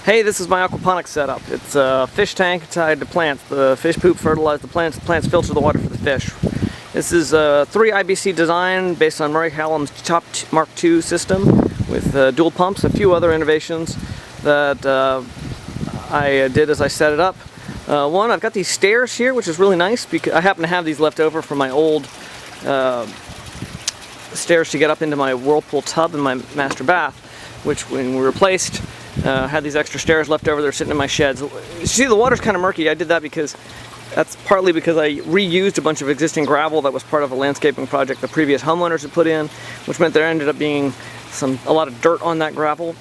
Hey, this is my aquaponics setup. It's a fish tank tied to plants. The fish poop fertilize the plants filter the water for the fish. This is a 3 IBC design based on Murray Hallam's Top Mark II system with dual pumps, a few other innovations that I did as I set it up. One, I've got these stairs here, which is really nice because I happen to have these left over from my old stairs to get up into my whirlpool tub in my master bath, which when we replaced, had these extra stairs left over. They're sitting in my sheds. You see, the water's kind of murky. I did that because that's partly because I reused a bunch of existing gravel that was part of a landscaping project the previous homeowners had put in, which meant there ended up being a lot of dirt on that gravel.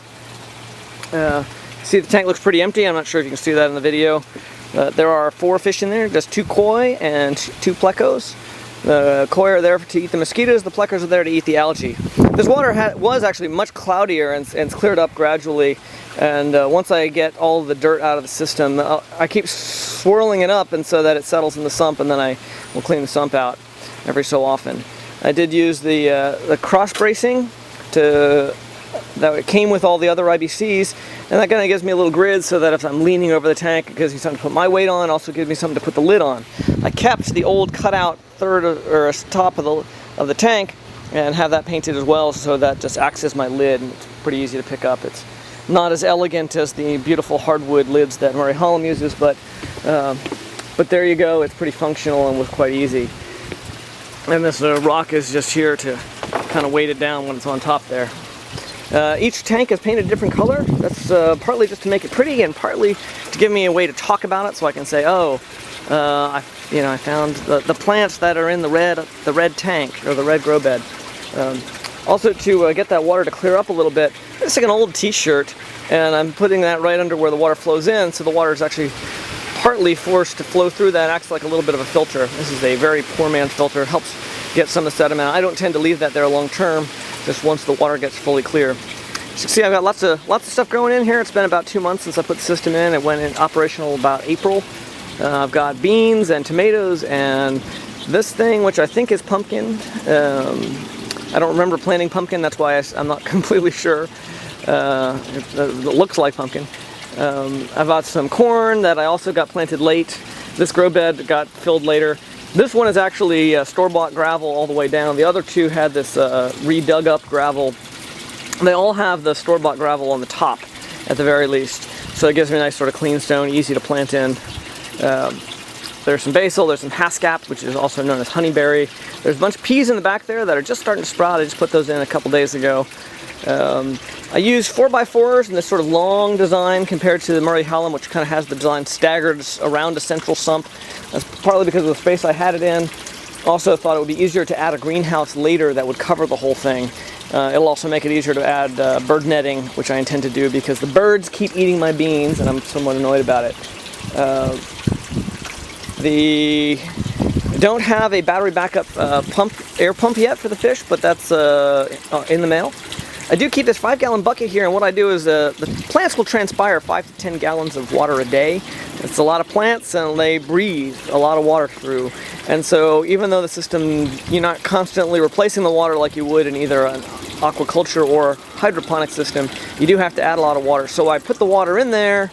See, the tank looks pretty empty. I'm not sure if you can see that in the video. There are 4 fish in there, just 2 koi and 2 plecos. The koi are there to eat the mosquitoes, the plecos are there to eat the algae. This water was actually much cloudier and it's cleared up gradually. And once I get all the dirt out of the system, I keep swirling it up and so that it settles in the sump, and then I will clean the sump out every so often. I did use the cross bracing that came with all the other IBCs, and that kind of gives me a little grid so that if I'm leaning over the tank, it gives me something to put my weight on, also gives me something to put the lid on. I kept the old cutout third or top of the tank and have that painted as well, so that just acts as my lid, and it's pretty easy to pick up. It's not as elegant as the beautiful hardwood lids that Murray Hallam uses, but there you go. It's pretty functional and was quite easy. And this rock is just here to kind of weight it down when it's on top there. Each tank is painted a different color. That's partly just to make it pretty, and partly to give me a way to talk about it, so I can say, oh, I found the plants that are in the red tank or the red grow bed. Also, to get that water to clear up a little bit, it's like an old t-shirt, and I'm putting that right under where the water flows in, so the water is actually partly forced to flow through that. It acts like a little bit of a filter. This is a very poor man's filter. It helps get some of the sediment. I don't tend to leave that there long term, just once the water gets fully clear. So see, I've got lots of stuff going in here. It's been about 2 months since I put the system in. It went in operational about April. I've got beans and tomatoes and this thing, which I think is pumpkin. I don't remember planting pumpkin, that's why I'm not completely sure. It looks like pumpkin. I've got some corn that I also got planted late. This grow bed got filled later. This one is actually store-bought gravel all the way down. The other 2 had this redug up gravel. They all have the store-bought gravel on the top, at the very least. So it gives me a nice sort of clean stone, easy to plant in. There's some basil, there's some haskap, which is also known as honeyberry. There's a bunch of peas in the back there that are just starting to sprout. I just put those in a couple days ago. I use 4x4s in this sort of long design compared to the Murray Hallam, which kind of has the design staggered around a central sump. That's partly because of the space I had it in. Also thought it would be easier to add a greenhouse later that would cover the whole thing. It'll also make it easier to add bird netting, which I intend to do because the birds keep eating my beans and I'm somewhat annoyed about it. I don't have a battery backup air pump yet for the fish, but that's in the mail. I do keep this 5-gallon bucket here, and what I do is the plants will transpire 5 to 10 gallons of water a day. It's a lot of plants, and they breathe a lot of water through. And so even though the system, you're not constantly replacing the water like you would in either an aquaculture or hydroponic system, you do have to add a lot of water. So I put the water in there,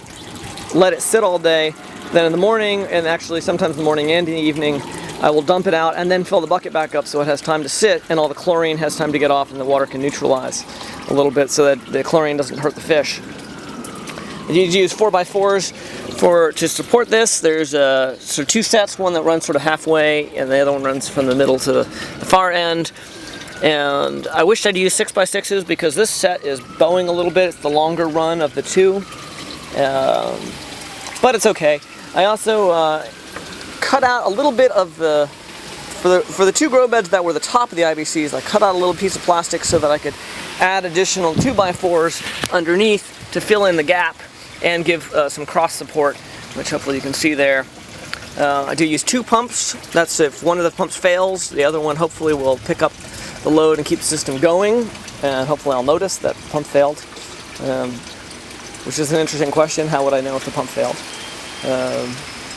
let it sit all day, then in the morning, and actually sometimes in the morning and in the evening, I will dump it out and then fill the bucket back up so it has time to sit and all the chlorine has time to get off and the water can neutralize a little bit so that the chlorine doesn't hurt the fish. You use 4x4s to support this. There's sort of 2 sets, one that runs sort of halfway and the other one runs from the middle to the far end. And I wish I'd use 6x6s because this set is bowing a little bit. It's the longer run of the 2. But it's okay. I also cut out a little bit of for the 2 grow beds that were the top of the IBCs, I cut out a little piece of plastic so that I could add additional 2x4s underneath to fill in the gap and give some cross support, which hopefully you can see there. I do use 2 pumps. That's if one of the pumps fails, the other one hopefully will pick up the load and keep the system going, and hopefully I'll notice that the pump failed. Which is an interesting question. How would I know if the pump failed?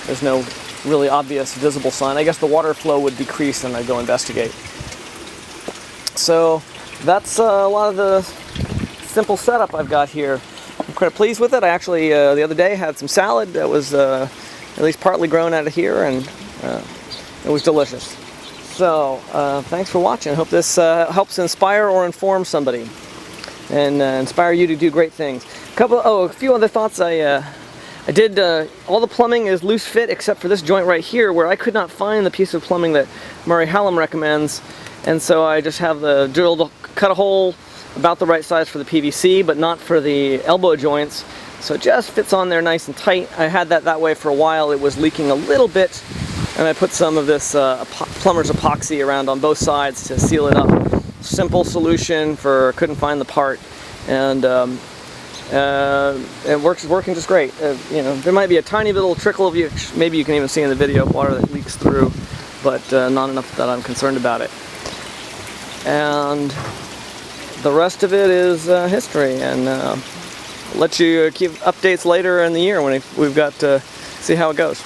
There's no really obvious visible sign. I guess the water flow would decrease and I'd go investigate. So that's a lot of the simple setup I've got here. I'm quite pleased with it. I actually, the other day, had some salad that was at least partly grown out of here, and it was delicious. So, thanks for watching. I hope this helps inspire or inform somebody, and inspire you to do great things. A few other thoughts. I did, all the plumbing is loose fit except for this joint right here, where I could not find the piece of plumbing that Murray Hallam recommends, and so I just have cut a hole about the right size for the PVC, but not for the elbow joints, so it just fits on there nice and tight. I had that way for a while. It was leaking a little bit, and I put some of this plumber's epoxy around on both sides to seal it up. Simple solution for couldn't find the part, and it working just great. You know, there might be a tiny little trickle of maybe you can even see in the video, water that leaks through, but not enough that I'm concerned about it. And the rest of it is history, and let you keep updates later in the year when we've got to see how it goes.